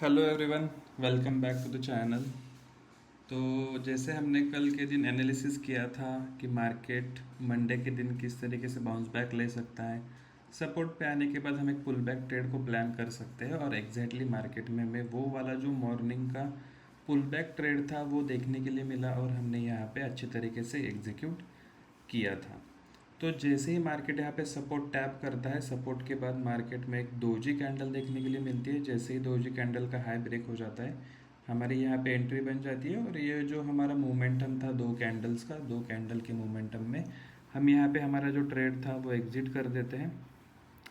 Hello everyone, welcome back to the channel. तो जैसे हमने कल के दिन एनालिसिस किया था कि मार्केट मंडे के दिन किस तरीके से बाउंस बैक ले सकता है, सपोर्ट पे आने के बाद हम एक पुल बैक ट्रेड को प्लान कर सकते हैं और एग्जैक्टली मार्केट में हमें वो वाला जो मॉर्निंग का पुल बैक ट्रेड था वो देखने के लिए मिला और हमने यहाँ पे अच्छे तरीके से एग्जीक्यूट किया था। तो जैसे ही मार्केट यहाँ पे सपोर्ट टैप करता है, सपोर्ट के बाद मार्केट में एक डोजी कैंडल देखने के लिए मिलती है। जैसे ही डोजी कैंडल का हाई ब्रेक हो जाता है, हमारे यहाँ पे एंट्री बन जाती है और ये जो हमारा मोमेंटम था दो कैंडल्स का, दो कैंडल के मोमेंटम में हम यहाँ पे हमारा जो ट्रेड था वो एग्जिट कर देते हैं।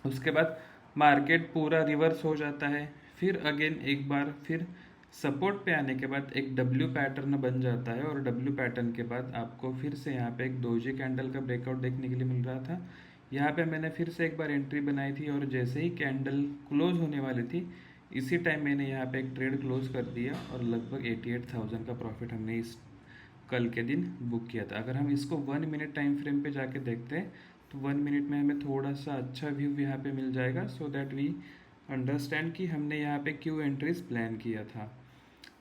उसके बाद मार्केट पूरा रिवर्स हो जाता है। फिर अगेन एक बार फिर सपोर्ट पे आने के बाद एक डब्ल्यू पैटर्न बन जाता है और डब्ल्यू पैटर्न के बाद आपको फिर से यहाँ पे एक डोजी कैंडल का ब्रेकआउट देखने के लिए मिल रहा था। यहाँ पे मैंने फिर से एक बार एंट्री बनाई थी और जैसे ही कैंडल क्लोज होने वाली थी, इसी टाइम मैंने यहाँ पे एक ट्रेड क्लोज कर दिया और लगभग 88,000 का प्रॉफिट हमने इस कल के दिन बुक किया था। अगर हम इसको 1 मिनट टाइम फ्रेम पे जाके देखते हैं तो 1 मिनट में हमें थोड़ा सा अच्छा व्यू यहाँ पे मिल जाएगा, सो दैट वी अंडरस्टैंड कि हमने यहाँ पे क्यों एंट्रीज प्लान किया था।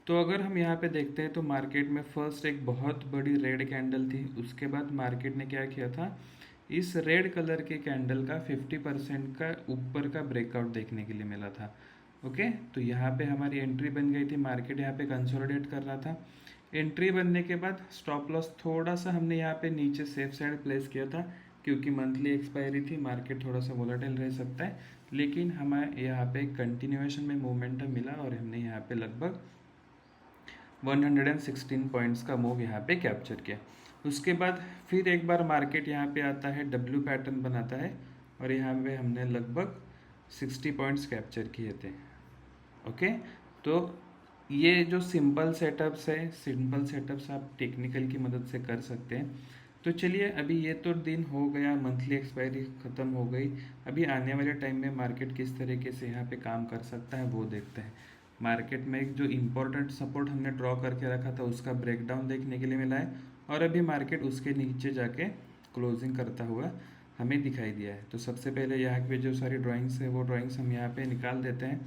तो अगर हम यहाँ पे देखते हैं तो मार्केट में फर्स्ट एक बहुत बड़ी रेड कैंडल थी। उसके बाद मार्केट ने क्या किया था, इस रेड कलर के कैंडल का 50% का ऊपर का ब्रेकआउट देखने के लिए मिला था। ओके, तो यहाँ पे हमारी एंट्री बन गई थी। मार्केट यहाँ पे कंसोलिडेट कर रहा था। एंट्री बनने के बाद स्टॉप लॉस थोड़ा सा हमने यहाँ पे नीचे सेफ साइड प्लेस किया था, क्योंकि मंथली एक्सपायरी थी, मार्केट थोड़ा सा वोलेटाइल रह सकता है। लेकिन हमें यहाँ पे कंटिन्यूएशन में मोमेंटम मिला और हमने यहाँ पे लगभग 116 पॉइंट्स का मूव यहाँ पे कैप्चर किया। उसके बाद फिर एक बार मार्केट यहाँ पे आता है, डब्ल्यू पैटर्न बनाता है और यहाँ पे हमने लगभग 60 पॉइंट्स कैप्चर किए थे। ओके, तो ये जो सिंपल सेटअप्स है, सिंपल सेटअप्स आप टेक्निकल की मदद से कर सकते हैं। तो चलिए, अभी ये तो दिन हो गया, मंथली एक्सपायरी ख़त्म हो गई। अभी आने वाले टाइम में मार्केट किस तरीके से यहाँ पे काम कर सकता है वो देखते हैं। मार्केट में एक जो इम्पोर्टेंट सपोर्ट हमने ड्रॉ करके रखा था उसका ब्रेकडाउन देखने के लिए मिला है और अभी मार्केट उसके नीचे जाके क्लोजिंग करता हुआ हमें दिखाई दिया है। तो सबसे पहले यहाँ पे जो सारी ड्राइंग्स है वो ड्राइंग्स हम यहाँ पे निकाल देते हैं।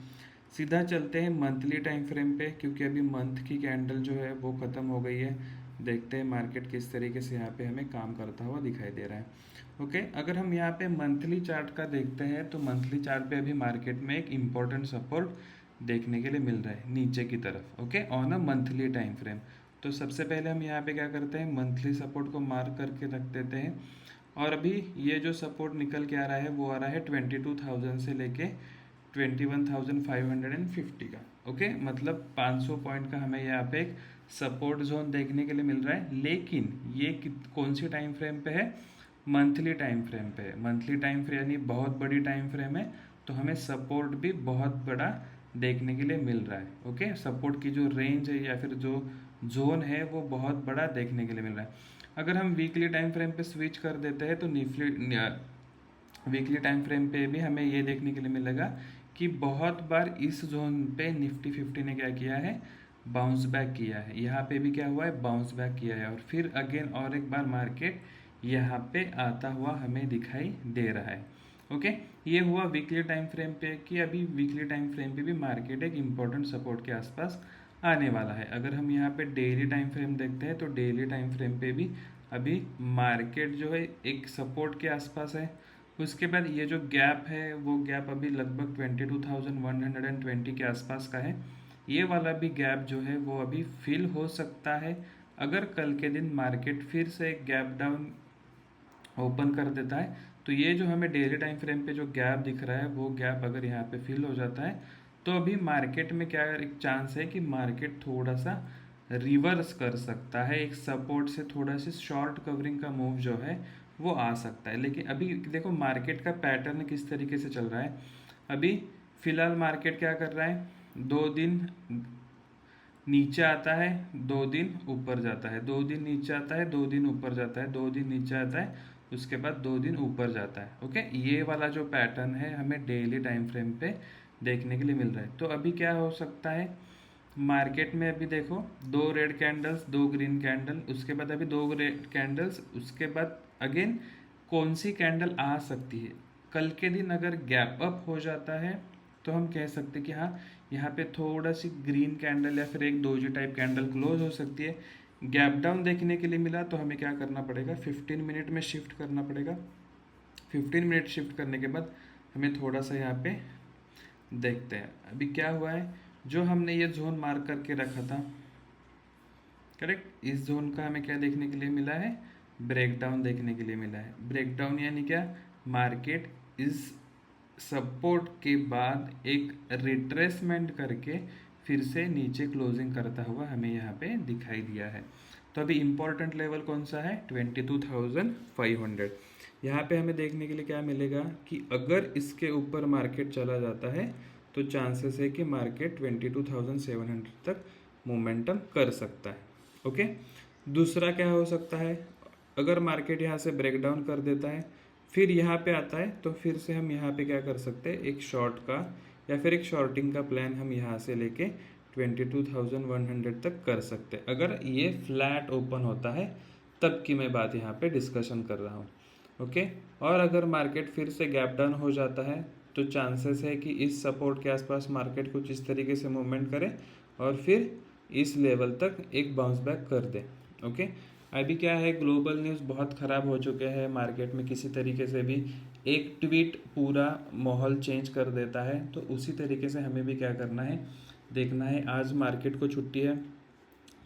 सीधा चलते हैं मंथली टाइम फ्रेम पे, क्योंकि अभी मंथ की कैंडल जो है वो ख़त्म हो गई है। देखते हैं मार्केट किस तरीके से यहाँ पे हमें काम करता हुआ दिखाई दे रहा है। ओके, अगर हम यहाँ पे मंथली चार्ट का देखते हैं तो मंथली चार्ट पे अभी मार्केट में एक इम्पोर्टेंट सपोर्ट देखने के लिए मिल रहा है नीचे की तरफ। Okay, on a monthly time frame. तो सबसे पहले हम यहाँ पे क्या करते हैं, मंथली सपोर्ट को मार्क करके रख देते हैं। और अभी ये जो सपोर्ट निकल के आ रहा है वो आ रहा है 22,000 से लेके 21,550 का। ओके, मतलब 500 पॉइंट का हमें यहाँ पे एक सपोर्ट जोन देखने के लिए मिल रहा है। लेकिन ये कौन सी टाइम फ्रेम पे है, मंथली टाइम फ्रेम पे है। मंथली टाइम फ्रेम यानी बहुत बड़ी टाइम फ्रेम है, तो हमें सपोर्ट भी बहुत बड़ा देखने के लिए मिल रहा है। ओके, सपोर्ट की जो रेंज है या फिर जो जोन है वो बहुत बड़ा देखने के लिए मिल रहा है। अगर हम वीकली टाइम फ्रेम पे स्विच कर देते हैं तो वीकली टाइम फ्रेम पे भी हमें ये देखने के लिए मिलेगा कि बहुत बार इस जोन पे निफ्टी 50 ने क्या किया है, बाउंस बैक किया है। यहाँ पे भी क्या हुआ है, बाउंस बैक किया है और फिर अगेन और एक बार मार्केट यहाँ पे आता हुआ हमें दिखाई दे रहा है। ओके, ये हुआ वीकली टाइम फ्रेम पे कि अभी वीकली टाइम फ्रेम पे भी मार्केट एक इम्पोर्टेंट सपोर्ट के आसपास आने वाला है। अगर हम यहाँ पे डेली टाइम फ्रेम देखते हैं तो डेली टाइम फ्रेम पे भी अभी मार्केट जो है एक सपोर्ट के आसपास है। उसके बाद ये जो गैप है वो गैप अभी लगभग 22,120 के आसपास का है। ये वाला भी गैप जो है वो अभी फिल हो सकता है अगर कल के दिन मार्केट फिर से एक गैप डाउन ओपन कर देता है। तो ये जो हमें डेली टाइम फ्रेम पे जो गैप दिख रहा है वो गैप अगर यहाँ पे फिल हो जाता है तो अभी मार्केट में क्या एक चांस है कि मार्केट थोड़ा सा रिवर्स कर सकता है, एक सपोर्ट से थोड़ा सी शॉर्ट कवरिंग का मूव जो है वो आ सकता है। लेकिन अभी देखो मार्केट का पैटर्न किस तरीके से चल रहा है। अभी फिलहाल मार्केट क्या कर रहा है, 2 दिन नीचे आता है, 2 दिन ऊपर जाता है, 2 दिन नीचे आता है, 2 दिन ऊपर जाता है, 2 दिन नीचे आता है, उसके बाद 2 दिन ऊपर जाता है। ओके, ये वाला जो पैटर्न है हमें डेली टाइम फ्रेम पे देखने के लिए मिल रहा है। तो अभी क्या हो सकता है, मार्केट में अभी देखो 2 रेड कैंडल्स, 2 ग्रीन कैंडल, उसके बाद अभी 2 रेड कैंडल्स, उसके बाद अगेन कौन सी कैंडल आ सकती है। कल के दिन अगर गैप अप हो जाता है तो हम कह सकते कि हाँ, यहाँ पे थोड़ा सी ग्रीन कैंडल या फिर एक डोजी टाइप कैंडल क्लोज हो सकती है। गैप डाउन देखने के लिए मिला तो हमें क्या करना पड़ेगा, 15 मिनट में शिफ्ट करना पड़ेगा। 15 मिनट शिफ्ट करने के बाद हमें थोड़ा सा यहाँ पे देखते हैं अभी क्या हुआ है। जो हमने ये जोन मार्क करके रखा था, करेक्ट, इस जोन का हमें क्या देखने के लिए मिला है, ब्रेकडाउन देखने के लिए मिला है। ब्रेकडाउन यानी क्या, मार्केट इस सपोर्ट के बाद एक रिट्रेसमेंट करके फिर से नीचे क्लोजिंग करता हुआ हमें यहाँ पे दिखाई दिया है। तो अभी इम्पोर्टेंट लेवल कौन सा है, 22,500। यहाँ पे हमें देखने के लिए क्या मिलेगा कि अगर इसके ऊपर मार्केट चला जाता है तो चांसेस है कि मार्केट 22,700 तक मोमेंटम कर सकता है। ओके, दूसरा क्या हो सकता है, अगर मार्केट यहाँ से ब्रेकडाउन कर देता है फिर यहाँ पे आता है तो फिर से हम यहाँ पे क्या कर सकते हैं, एक शॉर्ट का या फिर एक शॉर्टिंग का प्लान हम यहाँ से लेके 22,100 तक कर सकते हैं। अगर ये फ्लैट ओपन होता है तब की मैं बात यहाँ पे डिस्कशन कर रहा हूँ। ओके, और अगर मार्केट फिर से गैप डाउन हो जाता है तो चांसेस है कि इस सपोर्ट के आसपास मार्केट कुछ इस तरीके से मूवमेंट करे और फिर इस लेवल तक एक बाउंस बैक कर दे। ओके, अभी क्या है, ग्लोबल न्यूज़ बहुत ख़राब हो चुके हैं मार्केट में, किसी तरीके से भी एक ट्वीट पूरा माहौल चेंज कर देता है। तो उसी तरीके से हमें भी क्या करना है, देखना है। आज मार्केट को छुट्टी है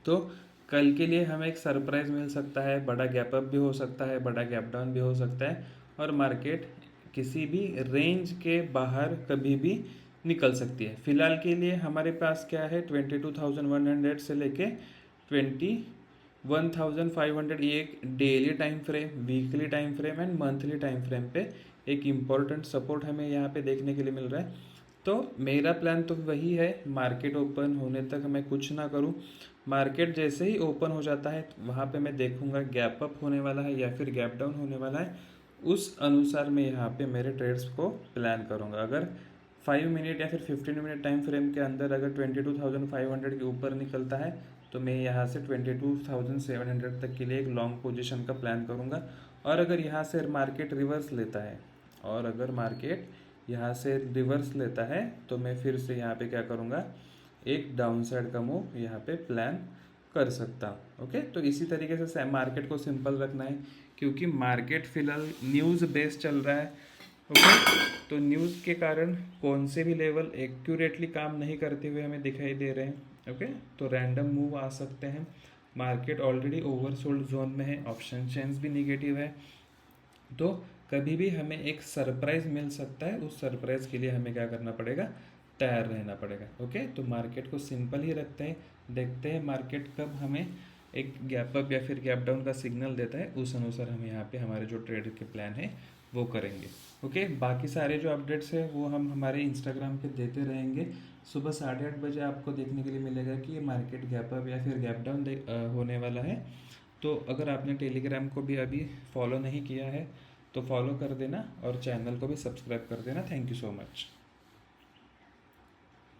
तो कल के लिए हमें एक सरप्राइज मिल सकता है, बड़ा गैप अप भी हो सकता है, बड़ा गैप डाउन भी हो सकता है, और मार्केट किसी भी रेंज के बाहर कभी भी निकल सकती है। फिलहाल के लिए हमारे पास क्या है, 22,100 से लेके 21,500, ये एक daily time frame, weekly time frame and monthly time frame पे एक इम्पॉर्टेंट सपोर्ट हमें यहाँ पे देखने के लिए मिल रहा है। तो मेरा प्लान तो वही है, मार्केट ओपन होने तक मैं कुछ ना करूं। मार्केट जैसे ही ओपन हो जाता है वहाँ पे मैं देखूंगा गैप अप होने वाला है या फिर गैप डाउन होने वाला है, उस अनुसार मैं यहाँ पे मेरे ट्रेड्स को प्लान करूँगा। अगर 5 मिनट या फिर 15 मिनट टाइम फ्रेम के अंदर अगर 22,500 के ऊपर निकलता है तो मैं यहाँ से 22,700 तक के लिए एक लॉन्ग पोजीशन का प्लान करूँगा। और अगर यहाँ से मार्केट रिवर्स लेता है, और अगर मार्केट यहाँ से रिवर्स लेता है तो मैं फिर से यहाँ पे क्या करूँगा, एक डाउन साइड का मूव यहाँ पे प्लान कर सकता हूँ। ओके, तो इसी तरीके से मार्केट को सिंपल रखना है, क्योंकि मार्केट फिलहाल न्यूज़ बेस्ड चल रहा है। ओके, तो न्यूज़ के कारण कौन से भी लेवल एक्यूरेटली काम नहीं करते हुए हमें दिखाई दे रहे हैं। ओके, तो रैंडम मूव आ सकते हैं। मार्केट ऑलरेडी ओवरसोल्ड जोन में है, ऑप्शन चेंज भी निगेटिव है, तो कभी भी हमें एक सरप्राइज मिल सकता है। उस सरप्राइज के लिए हमें क्या करना पड़ेगा, तैयार रहना पड़ेगा। ओके, तो मार्केट को सिंपल ही रखते हैं, देखते हैं मार्केट कब हमें एक गैप अप या फिर गैप डाउन का सिग्नल देता है, उस अनुसार हम यहाँ पे हमारे जो ट्रेड के प्लान है वो करेंगे। ओके, बाकी सारे जो अपडेट्स है वो हम हमारे इंस्टाग्राम पे देते रहेंगे। सुबह 8:30 बजे आपको देखने के लिए मिलेगा कि ये मार्केट गैप अप या फिर गैप डाउन होने वाला है। तो अगर आपने टेलीग्राम को भी अभी फॉलो नहीं किया है तो फॉलो कर देना और चैनल को भी सब्सक्राइब कर देना। Thank you so much.